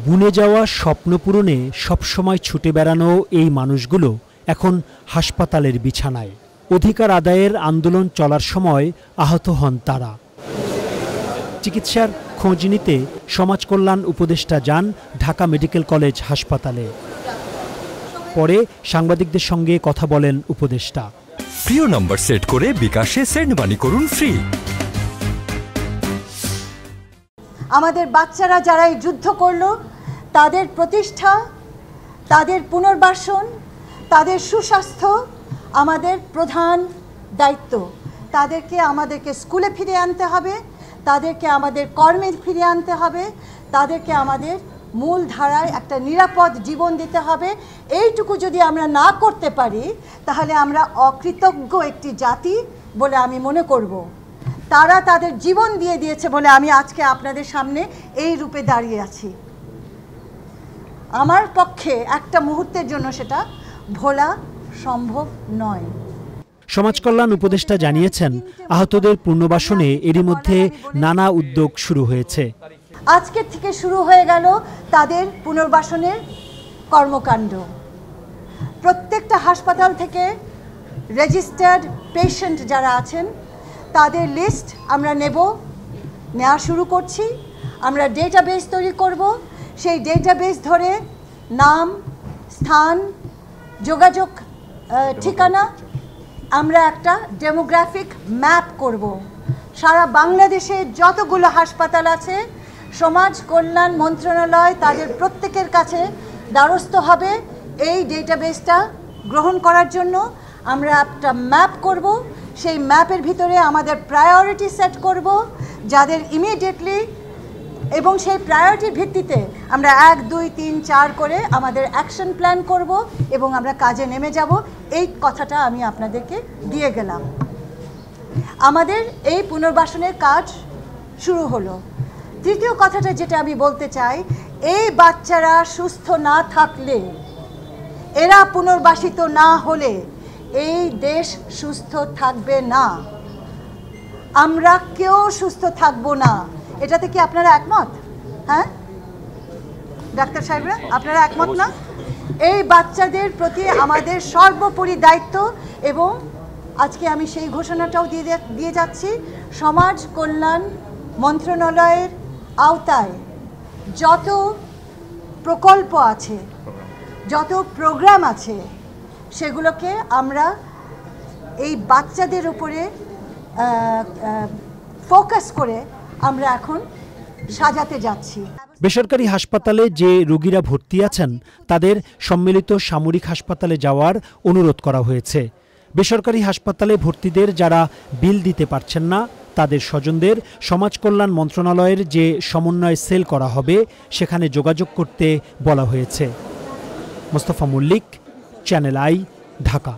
বুনে যাওয়া স্বপ্ন পূরণে সবসময় ছুটে বেড়ানো এই মানুষগুলো এখন হাসপাতালের বিছানায়। অধিকার আদায়ের আন্দোলন চলার সময় আহত হন তারা। চিকিৎসার খোঁজ নিতে সমাজ কল্যাণ উপদেষ্টা যান ঢাকা মেডিকেল কলেজ হাসপাতালে। পরে সাংবাদিকদের সঙ্গে কথা বলেন উপদেষ্টা। প্রিয় নম্বর সেট করে বিকাশে সেন্ড মানি করুন ফ্রি। আমাদের বাচ্চারা যারা এই যুদ্ধ করলো, তাদের প্রতিষ্ঠা, তাদের পুনর্বাসন, তাদের সুস্বাস্থ্য আমাদের প্রধান দায়িত্ব। তাদেরকে আমাদেরকে স্কুলে ফিরে আনতে হবে, তাদেরকে আমাদের কর্মে ফিরে আনতে হবে, তাদেরকে আমাদের মূল ধারায় একটা নিরাপদ জীবন দিতে হবে। এইটুকু যদি আমরা না করতে পারি তাহলে আমরা অকৃতজ্ঞ একটি জাতি বলে আমি মনে করব। তারা তাদের জীবন দিয়ে দিয়েছে বলে আমি আজকে আপনাদের সামনে এই রূপে দাঁড়িয়ে আছি। আমার পক্ষে একটা মুহূর্তের জন্য সেটা ভোলা সম্ভব নয়। সমাজ কল্যাণ উপদেষ্টা জানিয়েছেন, আহতদের পুনর্বাসনে এরই মধ্যে নানা উদ্যোগ শুরু হয়েছে। আজকের থেকে শুরু হয়ে গেল তাদের পুনর্বাসনের কর্মকাণ্ড। প্রত্যেকটা হাসপাতাল থেকে রেজিস্টার্ড পেশেন্ট যারা আছেন তাদের লিস্ট আমরা নেওয়া শুরু করছি। আমরা ডেটাবেস তৈরি করব। সেই ডেটাবেস ধরে নাম, স্থান, যোগাযোগ ঠিকানা, আমরা একটা ডেমোগ্রাফিক ম্যাপ করব। সারা বাংলাদেশে যতগুলো হাসপাতাল আছে সমাজ কল্যাণ মন্ত্রণালয় তাদের প্রত্যেকের কাছে দ্বারস্থ হবে এই ডেটাবেসটা গ্রহণ করার জন্য। আমরা একটা ম্যাপ করব। সেই ম্যাপের ভিতরে আমাদের প্রায়োরিটি সেট করব যাদের ইমিডিয়েটলি, এবং সেই প্রায়োরিটির ভিত্তিতে আমরা 1, 2, 3, 4 করে আমাদের অ্যাকশন প্ল্যান করব এবং আমরা কাজে নেমে যাব। এই কথাটা আমি আপনাদেরকে দিয়ে গেলাম। আমাদের এই পুনর্বাসনের কাজ শুরু হলো। তৃতীয় কথাটা যেটা আমি বলতে চাই, এই বাচ্চারা সুস্থ না থাকলে, এরা পুনর্বাসিত না হলে এই দেশ সুস্থ থাকবে না, আমরা কেউ সুস্থ থাকবো না। এটাতে কি আপনারা একমত? হ্যাঁ ডাক্তার সাহেবরা, আপনারা একমত না? এই বাচ্চাদের প্রতি আমাদের সর্বোপরি দায়িত্ব, এবং আজকে আমি সেই ঘোষণাটাও দিয়ে যাচ্ছি। সমাজ কল্যাণ মন্ত্রণালয়ের আওতায় যত প্রকল্প আছে, যত প্রোগ্রাম আছে, সেগুলোকে আমরা এই বাচ্চাদের উপরে ফোকাস করে আমরা এখন সাজাতে যাচ্ছি। বেসরকারি হাসপাতালে যে রোগীরা ভর্তি আছেন তাদের সম্মিলিত সামরিক হাসপাতালে যাওয়ার অনুরোধ করা হয়েছে। বেসরকারি হাসপাতালে ভর্তিদের যারা বিল দিতে পারছেন না তাদের স্বজনদের সমাজ কল্যাণ মন্ত্রণালয়ের যে সমন্বয় সেল করা হবে সেখানে যোগাযোগ করতে বলা হয়েছে। Mostafa Mallik, Channel I, Dhaka.